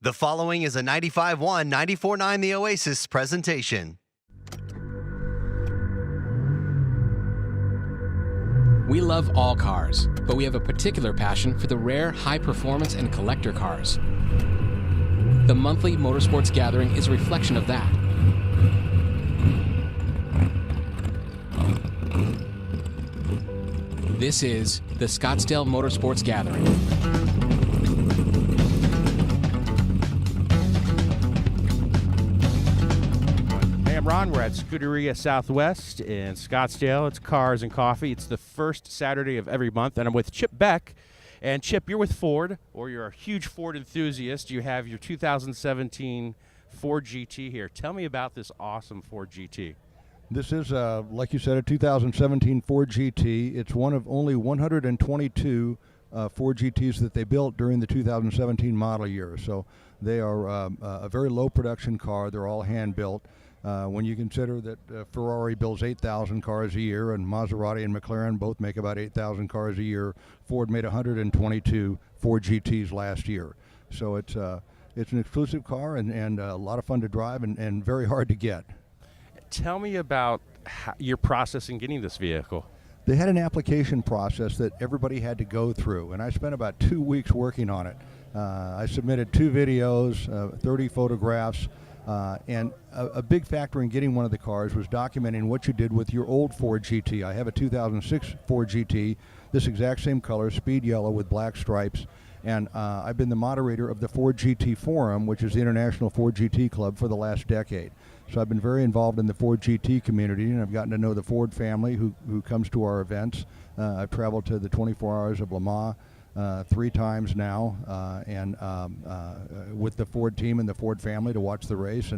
The following is a 95.1, 94.9 The Oasis presentation. We love all cars, but we have a particular passion for the rare, high-performance, and collector cars. The monthly Motorsports Gathering is a reflection of that. This is the Scottsdale Motorsports Gathering. Hey, I'm Ron. We're at Scuderia Southwest in Scottsdale. It's cars and coffee. It's the first Saturday of every month, and I'm with Chip Beck. And Chip, you're with Ford, or you're a huge Ford enthusiast. You have your 2017 Ford GT here. Tell me about this awesome Ford GT. This is, like you said, a 2017 Ford GT. It's one of only 122 Ford GTs that they built during the 2017 model year. So they are a very low production car. They're all hand-built. When you consider that Ferrari builds 8,000 cars a year and Maserati and McLaren both make about 8,000 cars a year, Ford made 122 Ford GTs last year. So it's an exclusive car and a lot of fun to drive and very hard to get. Tell me about your process in getting this vehicle. They had an application process that everybody had to go through, and I spent about 2 weeks working on it. I submitted 2 videos, 30 photographs, and a big factor in getting one of the cars was documenting what you did with your old Ford GT. I have a 2006 Ford GT, this exact same color, speed yellow with black stripes, and I've been the moderator of the Ford GT Forum, which is the International Ford GT Club, for the last decade. So I've been very involved in the Ford GT community, and I've gotten to know the Ford family who comes to our events. I've traveled to the 24 Hours of Le Mans 3 times now, and with the Ford team and the Ford family to watch the race,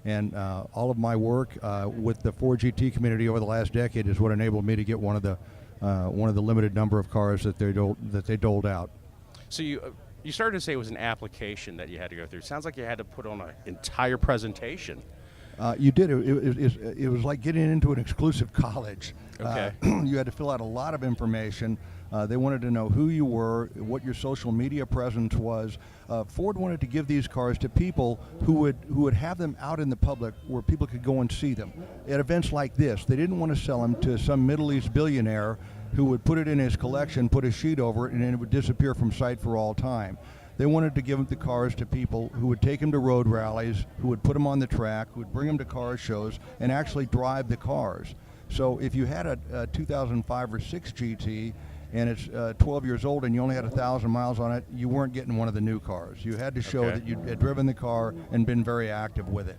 and all of my work with the Ford GT community over the last decade is what enabled me to get one of the limited number of cars that they doled out. So you started to say it was an application that you had to go through. Sounds like you had to put on an entire presentation. You did. It was like getting into an exclusive college. Okay. You had to fill out a lot of information. They wanted to know who you were, what your social media presence was. Ford wanted to give these cars to people who would have them out in the public where people could go and see them. At events like this, they didn't want to sell them to some Middle East billionaire who would put it in his collection, put a sheet over it, and then it would disappear from sight for all time. They wanted to give the cars to people who would take them to road rallies, who would put them on the track, who would bring them to car shows, and actually drive the cars. So if you had a 2005 or 6 GT and it's 12 years old and you only had 1,000 miles on it, you weren't getting one of the new cars. You had to show that you had driven the car and been very active with it.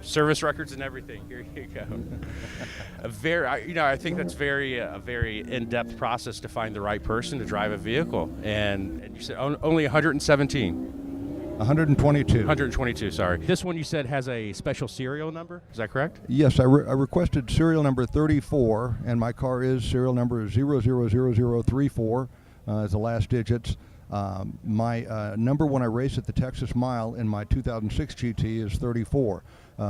Service records and everything. Here you go. I think that's a very in-depth process to find the right person to drive a vehicle. And you said only 117. 122. 122. Sorry. This one you said has a special serial number. Is that correct? Yes, I requested serial number 34, and my car is serial number 000034. Is the last digits. My number when I race at the Texas Mile in my 2006 GT is 34.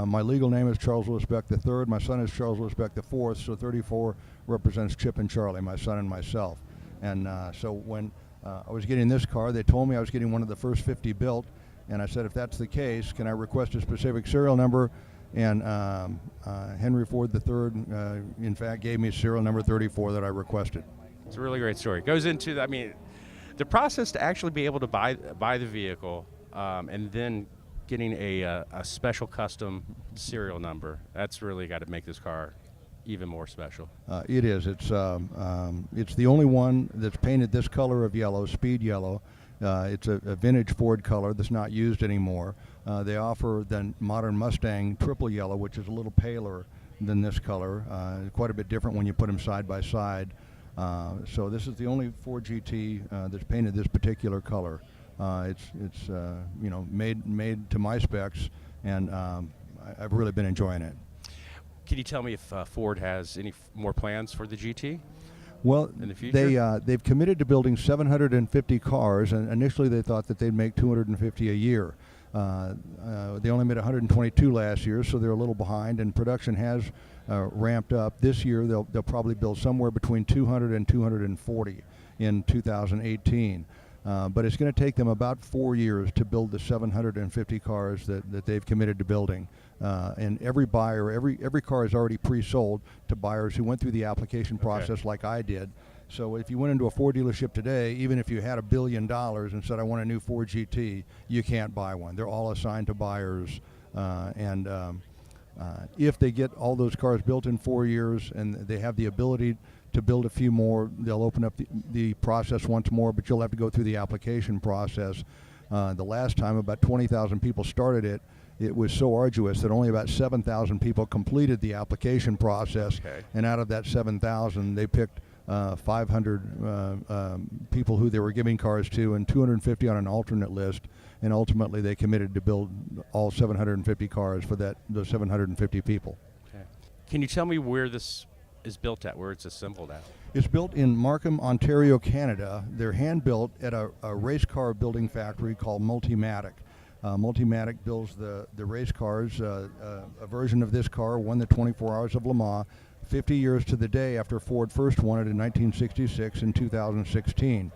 My legal name is Charles Lewis Beck III. My son is Charles Lewis Beck IV. So 34 represents Chip and Charlie, my son and myself. And so when I was getting this car, they told me I was getting one of the first 50 built. And I said, if that's the case, can I request a specific serial number? And Henry Ford III, in fact, gave me serial number 34 that I requested. It's a really great story. It goes into, the process to actually be able to buy the vehicle and then getting a special custom serial number. That's really got to make this car even more special. It is. It's the only one that's painted this color of yellow, speed yellow. It's a vintage Ford color that's not used anymore. They offer the modern Mustang triple yellow, which is a little paler than this color. Quite a bit different when you put them side by side. So this is the only Ford GT that's painted this particular color. It's made to my specs, and I've really been enjoying it. Can you tell me if Ford has any more plans for the GT? Well, in the future? They've committed to building 750 cars, and initially they thought that they'd make 250 a year. They only made 122 last year, so they're a little behind, and production has ramped up. This year they'll probably build somewhere between 200 and 240 in 2018. But it's going to take them about 4 years to build the 750 cars that they've committed to building. And every buyer, every car is already pre-sold to buyers who went through the application process like I did. So if you went into a Ford dealership today, even if you had $1 billion and said, I want a new Ford GT, you can't buy one. They're all assigned to buyers. If they get all those cars built in 4 years and they have the ability to build a few more, they'll open up the process once more, but you'll have to go through the application process. The last time about 20,000 people started it. It was so arduous that only about 7,000 people completed the application process. Okay. And out of that 7,000, they picked 500 people who they were giving cars to and 250 on an alternate list. And ultimately, they committed to build all 750 cars for those 750 people. Okay. Can you tell me where this is built at, where it's assembled at? It's built in Markham, Ontario, Canada. They're hand-built at a race car building factory called Multimatic. Multimatic builds the race cars. A version of this car won the 24 Hours of Le Mans 50 years to the day after Ford first won it in 1966 and 2016.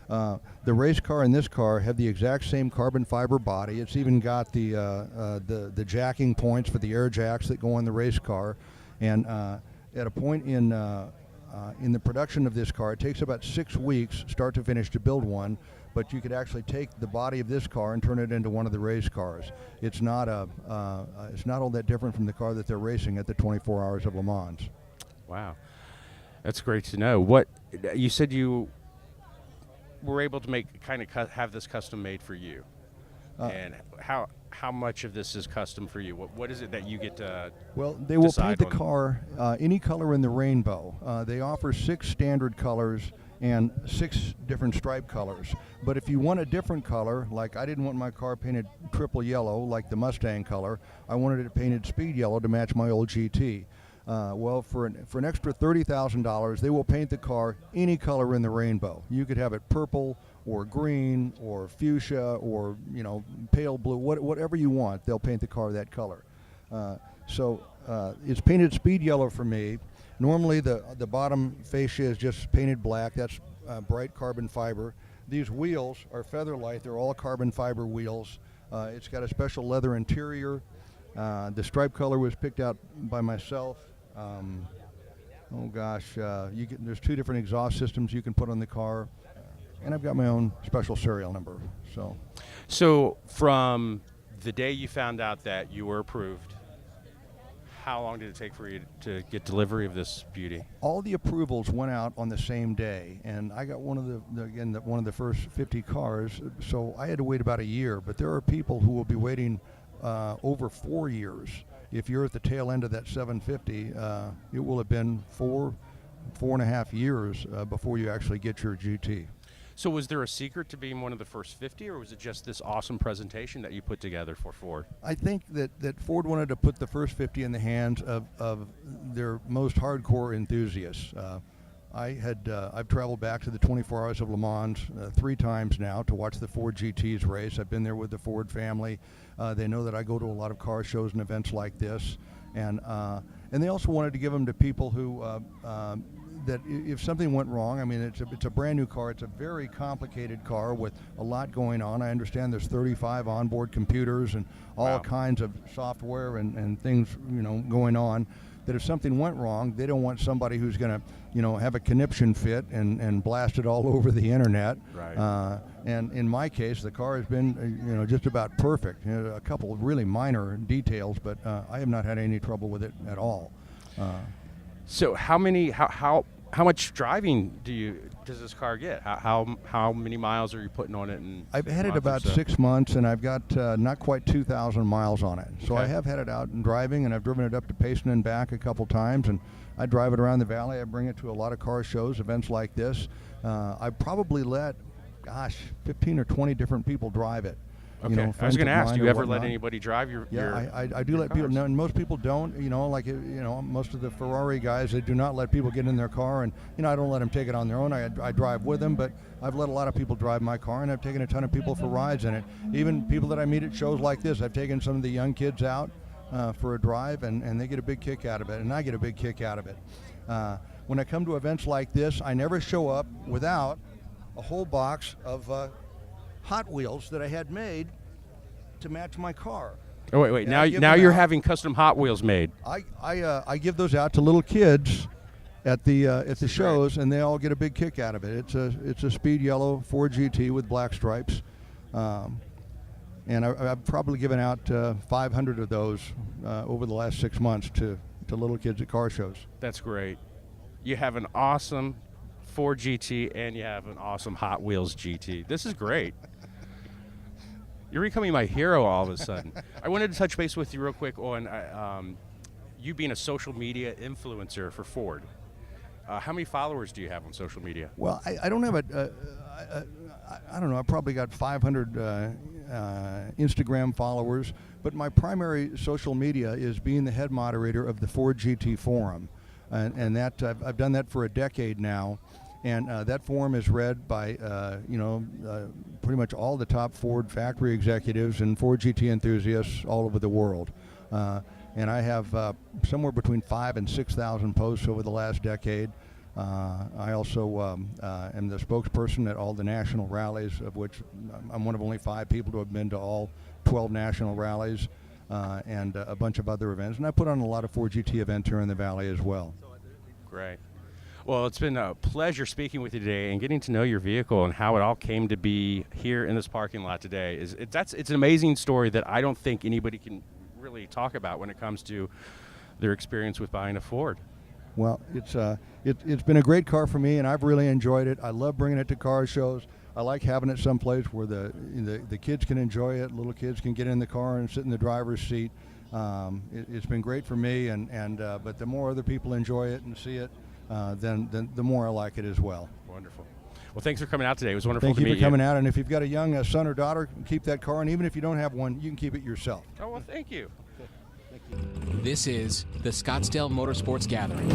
The race car and this car have the exact same carbon fiber body. It's even got the jacking points for the air jacks that go on the race car. And at a point in the production of this car, it takes about 6 weeks, start to finish, to build one. But you could actually take the body of this car and turn it into one of the race cars. It's not all that different from the car that they're racing at the 24 Hours of Le Mans. Wow, that's great to know. What you said, you were able to make have this custom made for you, and how much of this is custom for you? What is it that you get to? Well, they will paint the on? car any color in the rainbow. They offer 6 standard colors and 6 different stripe colors. But if you want a different color, like I didn't want my car painted triple yellow like the Mustang color, I wanted it painted speed yellow to match my old GT. Well, for an extra $30,000, they will paint the car any color in the rainbow. You could have it purple or green or fuchsia or pale blue, whatever you want. They'll paint the car that color. So it's painted speed yellow for me. Normally the bottom fascia is just painted black. That's bright carbon fiber. These wheels are feather light. They're all carbon fiber wheels. It's got a special leather interior. The stripe color was picked out by myself. There's 2 different exhaust systems you can put on the car, and I've got my own special serial number. So from the day you found out that you were approved, how long did it take for you to get delivery of this beauty? All the approvals went out on the same day, and I got one of the first 50 cars. So I had to wait about a year. But there are people who will be waiting over 4 years. If you're at the tail end of that 750, it will have been 4.5 years before you actually get your GT. So was there a secret to being one of the first 50, or was it just this awesome presentation that you put together for Ford? I think that Ford wanted to put the first 50 in the hands of their most hardcore enthusiasts. I've traveled back to the 24 Hours of Le Mans 3 times now to watch the Ford GTs race. I've been there with the Ford family. They know that I go to a lot of car shows and events like this, and they also wanted to give them to people who that if something went wrong, I mean, it's a brand new car. It's a very complicated car with a lot going on. I understand there's 35 onboard computers and all kinds of software and things going on. That if something went wrong, they don't want somebody who's going to, have a conniption fit and blast it all over the internet. Right. And in my case, the car has been, just about perfect. A couple of really minor details, but I have not had any trouble with it at all. So how much driving does this car get? How many miles are you putting on it? I've had it about 6 months, and I've got not quite 2,000 miles on it. So I have had it out and driving, and I've driven it up to Payson and back a couple times, and I drive it around the valley. I bring it to a lot of car shows, events like this. I probably let, 15 or 20 different people drive it. Okay. I was going to ask, do you ever let anybody drive your? I do let people. No, and most people don't. Most of the Ferrari guys, they do not let people get in their car, and I don't let them take it on their own. I drive with them, but I've let a lot of people drive my car, and I've taken a ton of people for rides in it. Even people that I meet at shows like this, I've taken some of the young kids out for a drive, and they get a big kick out of it, and I get a big kick out of it. When I come to events like this, I never show up without a whole box of Hot Wheels that I had made to match my car. Oh, wait. And Now you're having custom Hot Wheels made. I give those out to little kids at the shows, and they all get a big kick out of it. It's a speed yellow Ford GT with black stripes, and I've probably given out 500 of those over the last 6 months to little kids at car shows. That's great. You have an awesome Ford GT and you have an awesome Hot Wheels GT. This is great. You're becoming my hero all of a sudden. I wanted to touch base with you real quick on you being a social media influencer for Ford. How many followers do you have on social media? Well, I don't have I don't know, I probably got 500 Instagram followers, but my primary social media is being the head moderator of the Ford GT Forum. And that I've done that for a decade now. And that forum is read by, pretty much all the top Ford factory executives and Ford GT enthusiasts all over the world. And I have somewhere between 5,000 and 6,000 posts over the last decade. I also am the spokesperson at all the national rallies, of which I'm one of only 5 people to have been to all 12 national rallies and a bunch of other events. And I put on a lot of Ford GT events here in the Valley as well. Great. Well, it's been a pleasure speaking with you today and getting to know your vehicle and how it all came to be here in this parking lot today. It's an amazing story that I don't think anybody can really talk about when it comes to their experience with buying a Ford. Well, it's been a great car for me, and I've really enjoyed it. I love bringing it to car shows. I like having it someplace where the kids can enjoy it. Little kids can get in the car and sit in the driver's seat. It's been great for me, but the more other people enjoy it and see it, then the more I like it as well. Wonderful. Well, thanks for coming out today. It was wonderful to meet you. Thank you for coming out, and if you've got a young son or daughter, keep that car, and even if you don't have one, you can keep it yourself. Oh, well, thank you. This is the Scottsdale Motorsports Gathering.